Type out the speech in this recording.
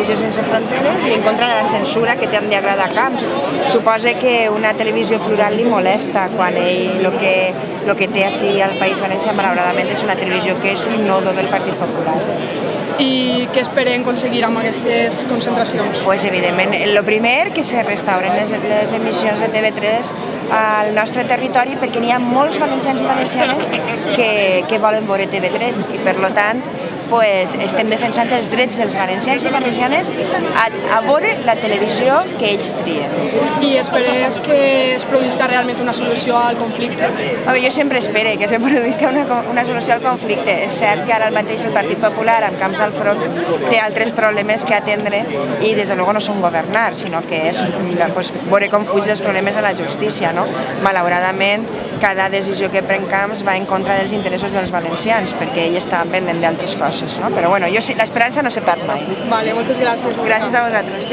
Televisió Sense Fronteres i en contra de la censura que té amb Diagrada Camps. Suposa que una televisió plural li molesta quan ell el que té aquí al País Valencià, malauradament, és una televisió que és un nodo del Partit Popular. I què esperen aconseguir amb aquestes concentracions? Pues, evidentment, el primer, que se restauren les emissions de TV3 al nostre territori, perquè n'hi ha molts valencians i valencianes que volen veure TV3 i, per tant, pues, estem defensant els drets dels valencians i valencianes a veure la televisió que ells trien. I esperes que es produïsca realment una solució al conflicte? Jo sempre espero que se produïsca una solució al conflicte. És cert que ara mateix el Partit Popular, amb Camps al front, té altres problemes que atendre i, des de luego, no són governar, sinó que és pues, veure com fuig dels problemes de la justícia. No? Malauradament, cada decisió que pren Camps va en contra dels interessos dels valencians, perquè ell està pendent d'altres coses. No? Però bueno, l'esperança no se perd mai. Vale, moltes gràcies. Gràcies a vosaltres.